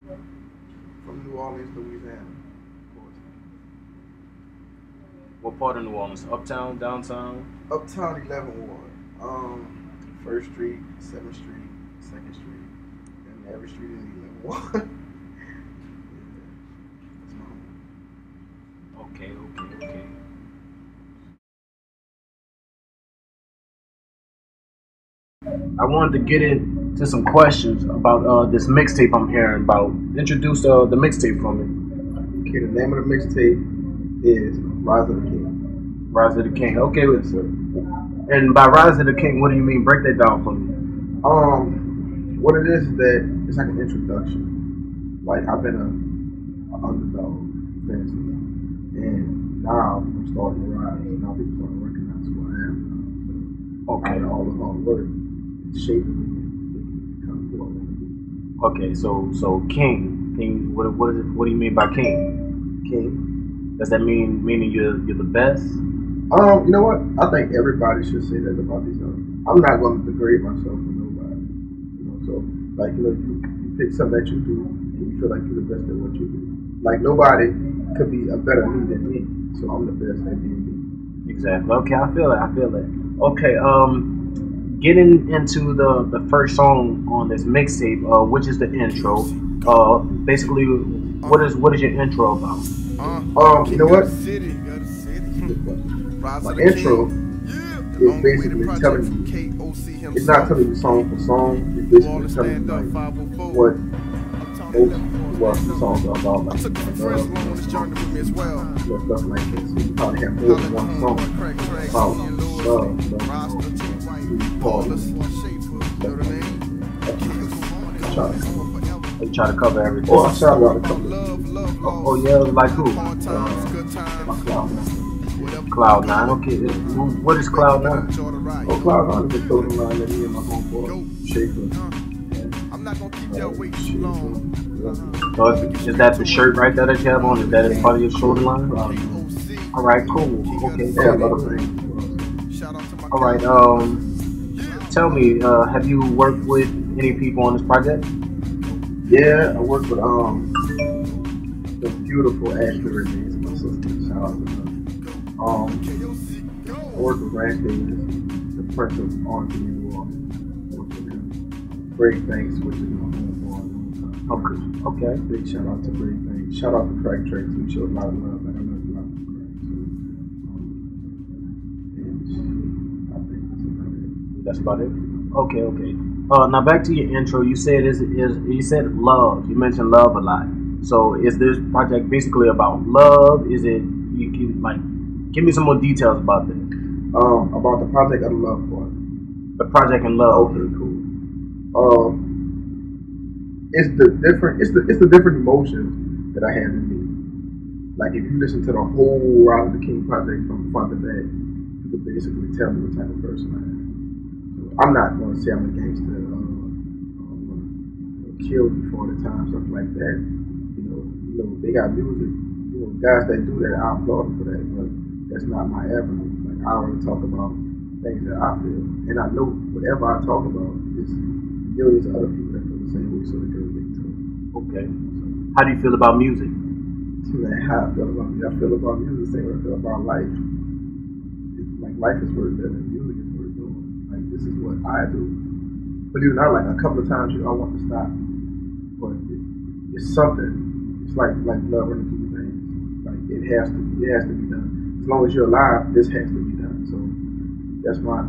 From New Orleans, Louisiana, of course. What part of New Orleans? Uptown, downtown? Uptown 11 Ward. First Street, 7th Street, 2nd Street, and every street in 11 Ward. That's my home. Okay, okay, okay. I wanted to get into some questions about this mixtape I'm hearing about. Introduce the mixtape for me. Okay, the name of the mixtape is Rise of the King. Rise of the King. Okay, Yes, sir. and by Rise of the King, what do you mean? Break that down for me. What it is that it's like an introduction. Like I've been an underdog, for instance, and now I'm starting to rise. Now people starting to recognize who I am. So, Okay. after all the hard work, it's shaping me and making me become who I want to be. Okay, so King. What is it? What do you mean by King? King. Does that meaning you're the best? You know what? I think everybody should say that about themselves. I'm not going to degrade myself for nobody. You know, so like you pick something that you do and you feel like you're the best at what you do. Like nobody could be a better me than me. So I'm the best at being me. Exactly. Okay, I feel it. I feel it. Okay, getting into the first song on this mixtape, which is the intro. Basically, what is your intro about? You know what? My intro is basically telling you. It's not telling you song for song. It's basically telling you like what most the songs are about, like stuff like this. So you probably have more than one song about You try to cover everything. Oh, I shot a lot of covers. Oh yeah, like who? My KLOWD IXer. Okay, what is KLOWD IXer? Oh, KLOWD IXer is a clothing line that me and my homeboy Schaefer. So is that the shirt right there that you have on? Is that part of your clothing line? All right, cool. Okay, Yeah, a lot of things. All right. Tell me, have you worked with any people on this project? Yeah, I work with the beautiful actor Renay, my sister. Shout out to her. I work with Rantz Davis, the Prince of R&B in New Orleans. I work with him. Great Thanks, which is my homeboy. Okay. Big shout out to Great Thanks. Shout out to Crack Trey too. Showed a lot of love. Like I love you a lot from Crack. So, and I think that's about it. That's about it. Okay. Now back to your intro. You said you said love. You mentioned love a lot. So is this project basically about love? Is it you can like give me some more details about that? About the project of the love part. The project and love. Okay, cool. It's the different emotions that I have in me. Like if you listen to the whole Rise of the King project from front to back, you could basically tell me what type of person I am. So I'm not going to say I'm a gangster, kill you for the time, stuff like that. You know, they got music. You know, guys that do that, I applaud them for that. But that's not my avenue. Like I already talk about things that I feel, and I know whatever I talk about is millions of other people that feel the same way, so they can relate to it. Okay. How do you feel about music? Man, how I feel about music. I feel about music the same way I feel about life. Like life is worth living. Music is worth doing. Like this is what I do. Believe it or not, like a couple of times I want to stop, but it's something. It's like love running through your veins. Like it has to be done. As long as you're alive, this has to be done. So that's my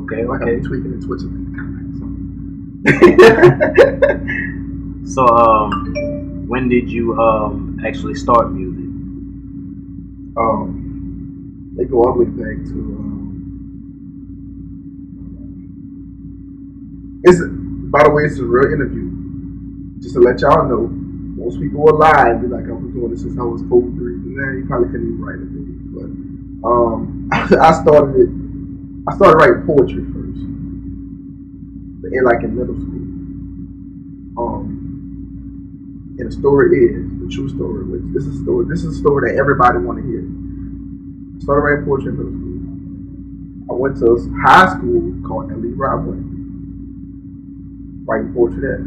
Okay. like Okay. I'm tweaking and twitching. So when did you actually start music? They go all the way back to by the way, it's a real interview. Just to let y'all know, most people will lie and be like, I've been doing this since I was 4, 3. Nah, you probably couldn't even write a video. But I started writing poetry first. In middle school. And the story is the true story, which this is a story that everybody want to hear. I started writing poetry in middle school. I went to a high school called L.E. Writing poetry there.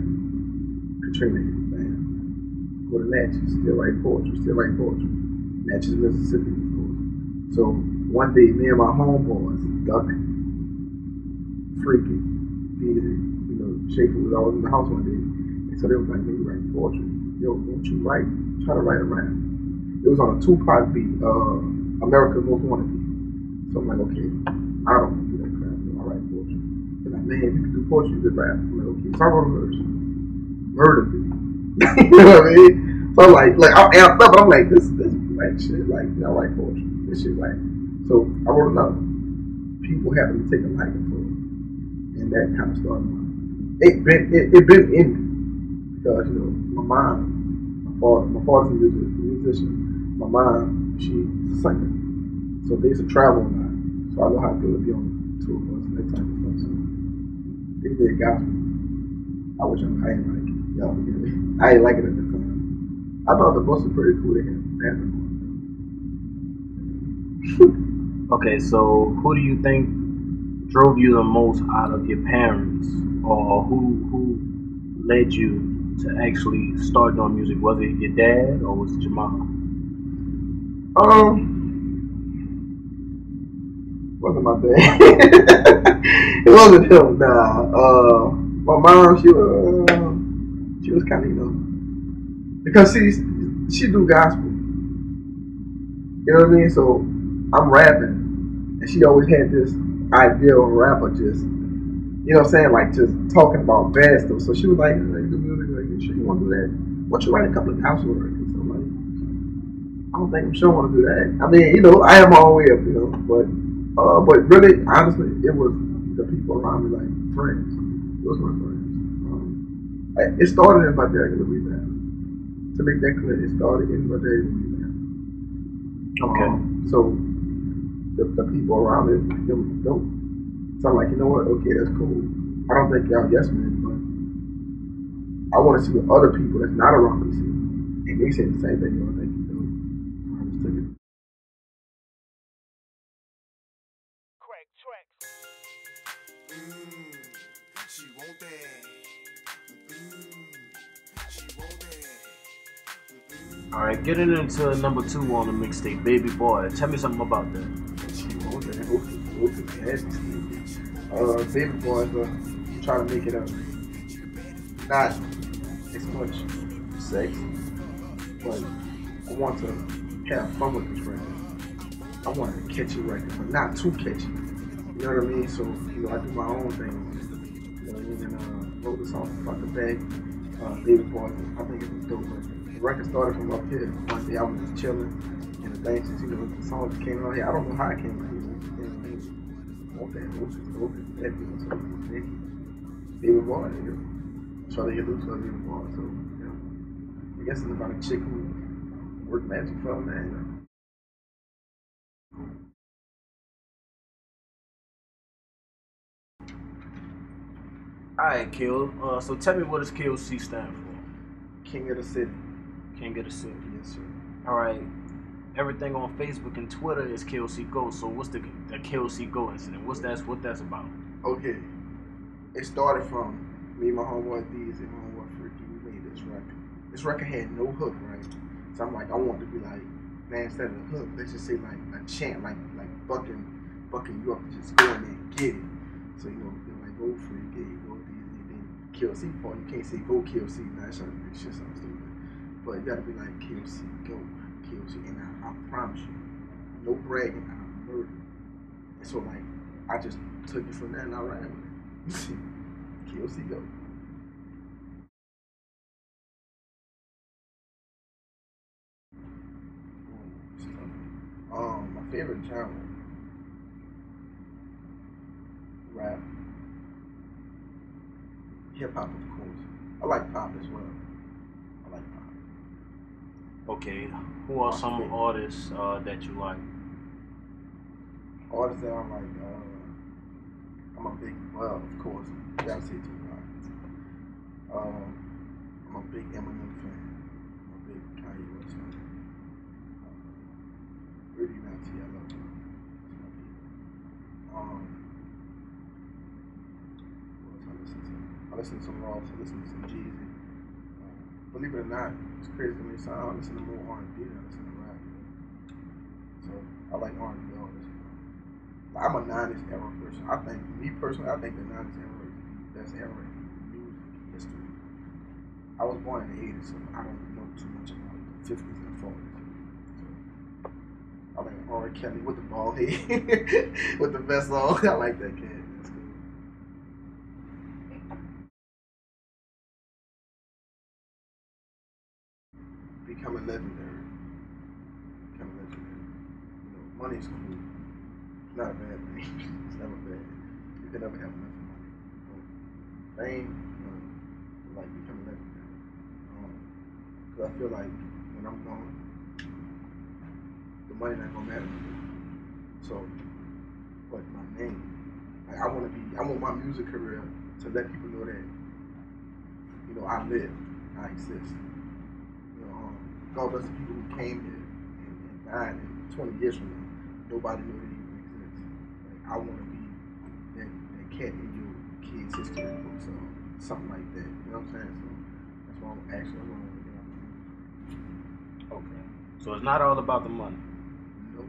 Katrina, man. Go to Natchez, still write poetry, Natchez, Mississippi, of course. So one day, me and my homeboys, Duck, Freaky, Easy, Schaefer was always in the house one day. And so they was like, man, you write poetry. Yo, won't you try to write a rap? It was on a Tupac beat, America's Most Wanted beat. So I'm like, okay, I don't want to do that crap. I write poetry. They're like, man, you can do poetry, you could rap. I'm like, okay, so I wrote a verse. Murder beat. You know what I mean? So I'm like I'm amped up, but I'm like, this like shit, like, I write poetry. This shit, like. So I wrote another. People happened to take a liking to it. And that kind of started it been in me. Because, my father's a musician. My mom, she's a singer. So they used to travel a lot. So I know how it feels to be on the tour bus and that type of stuff. So they did gospel. I wish I ain't like it. Y'all forgive me. I ain't like it at the time. I thought the bus was pretty cool to hear. Okay, so who do you think drove you the most out of your parents, or who led you to actually start doing music? Was it your dad or was it your mom? Wasn't my dad. It wasn't him. Nah. My mom, she was kind of, because she do gospel. You know what I mean? So I'm rapping, and she always had this idea of a rapper just, like just talking about bad stuff. So she was like, do music, like, you sure you want to do that? Why don't you write a couple of gospel records? So I'm like, I don't think I'm sure I want to do that. I mean, I am my own way up, but really, honestly, it was the people around me, like friends. It was my friends. It started in my dad's Louisiana. To make that clear, it started in my dad's Louisiana. Okay. So the people around me, them dope. So I'm like, you know what? Okay, that's cool. I don't think y'all yes men, but I want to see what other people that's not around me see. And they say the same thing. I think you do. I just took it. She want that. She want that. All right, getting into number 2 on the mixtape, Baby Boy. Tell me something about that. She want that. Baby Boy, trying to make it up. Not as much sex, but I want to have fun with this record. I want to catch it record, but not too catchy. You know what I mean? So, I do my own thing. And wrote the song front to back. Baby Boy, I think it was dope. The record started from up here. One day I was just chilling, and the thing just, the song just came out here. I don't know how it came out here. Baby Boy, try to get loose on Baby Boy. So, I guess it's about a chick who worked magic for a man. Alright, Kill. So tell me, what does K.O.C stand for? King of the City. King of the City. Yes, sir. Alright. Everything on Facebook and Twitter is K.O.C Go. So what's the K.O.C Go incident? What that's about? Okay. It started from me and my homeboy D's and my homeboy Freaky. We made this record. This record had no hook, right? So I'm like, I want to be like, man, instead of the hook, let's just say like a chant, like bucking you up, just go in there and get it. So they're like, go Freaky, go D's, then K.O.C part. You can't say go K.O.C. Nah, it's shit sounds stupid. But you gotta be like K.O.C, go K.O.C, and I promise you, no bragging, I'm murder. And so like, I just took it from there and I ran with it. K.O.C go. My favorite genre, rap, hip hop, of course. I like pop as well. I like pop. Okay. Who are some artists that you like? Artists that I like, I'm a big, well, of course, you gotta say Tupac. I'm a big Eminem fan. I'm a big Kanye West fan. Really not T. I love him. What else I listen to? I listen to some Ross. I listen to some Jeezy. believe it or not, it's crazy to me. So I don't listen to more R&B than I listen to rap. So I like R&B artists. I'm a 90s era person. I think, me personally, I think the 90s era is the best era in music history. I was born in the 80s, so I don't know too much about the 50s and 40s. So I like R. Kelly with the bald head, with the vest on. I like that cat. That's cool. Becoming legendary. Becoming legendary. You know, money's cool. It's not a bad thing. It's never bad. You can never have enough money. Fame, like becoming legendary. Because I feel like when I'm gone, the money not gonna matter to me. So, but my name, like I want my music career to let people know that, you know, I live, I exist. You know, God bless the people who came here and died in 20 years from now. Nobody knew they even exist. Like I want to be that cat in your kid's history books or something like that. You know what I'm saying? So that's why I'm actually want to get out. Okay. So it's not all about the money. Nope.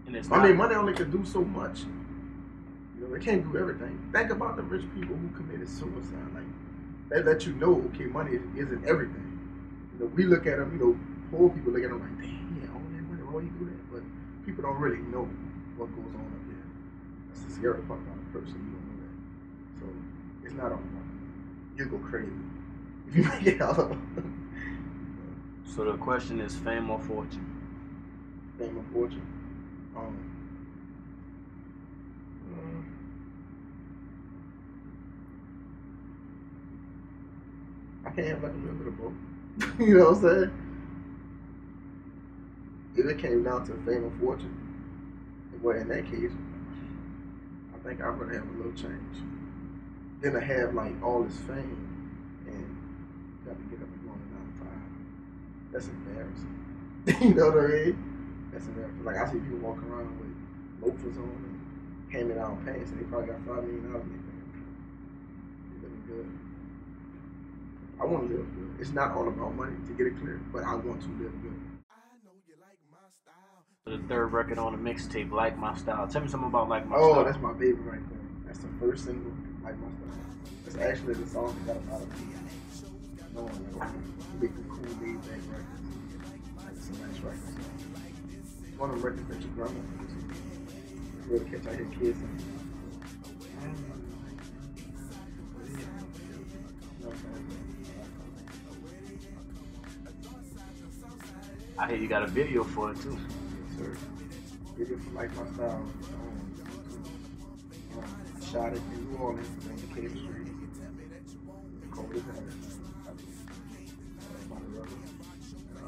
And it's I mean, money only can do so much. You know, it can't do everything. Think about the rich people who committed suicide. Like, they let you know, okay, money isn't everything. You know, we look at them, you know, poor people look at them like, damn, yeah, all that money, why you do that? But people don't really know what goes on up there. That's the scary part about a person, you don't know that. So, it's not all about money. You'll go crazy if you make it all up. So the question is fame or fortune? Fame or fortune? I can't have like a little bit of both. You know what I'm saying? If it came down to fame or fortune, well, in that case, I think I'd rather have a little change than to have like all this fame and got to get up and go on a 9 to 5. That's embarrassing. You know what I mean? That's embarrassing. Like I see people walking around with loafers on and hand-me-down pants, and they probably got $5 million in their bank account. They're living good. I want to live good. It's not all about money, to get it clear, but I want to live good. I know you like my style. The third record on the mixtape, Like My Style. Tell me something about Like My Oh, Style. that's my baby right there. That's the first single, Like My Style. That's actually the song that got a lot of people knowing that big, cool, laid back records. Like, it's a nice record. It's one of the records that your grandma used to really catch out here kids and I hear you got a video for it too. Yes, sir. Video for Like My Style. I shot it in New Orleans on the K.O.C. Cold as hell.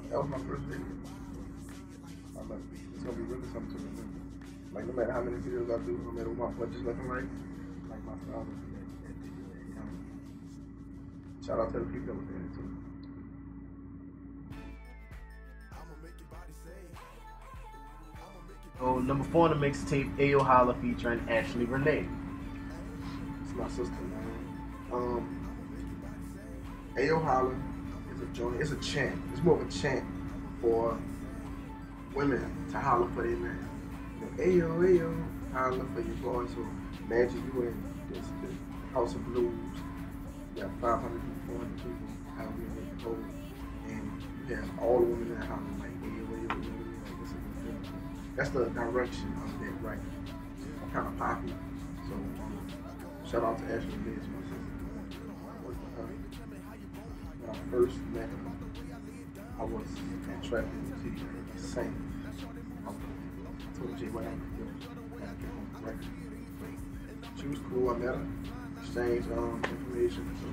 That was my first video. I love it. It's gonna be really something to remember. Like no matter how many videos I do, no matter what my budget's looking like My Style is that video. Shout out to the people that was in it too. So number 4 on the mixtape, Ayo Holla featuring Ashley Renay. It's my sister, man. Ayo Holla is a joint. It's a chant. It's more of a chant for women to holler for their man. You know, Ayo, Ayo, holler for your boy. So imagine you in this House of Blues. You got 500 people, 400 people, however many they can hold, and you have all the women that holler like Ayo, Ayo, Ayo, Ayo. Like this is beautiful. That's the direction of that record. I'm kind of poppy. So shout out to Ashley Davis, my sister. I worked with her. When I first met her, I was at Trap and she sang. I told her she went out to do record. She was cool. I met her, exchanged information. So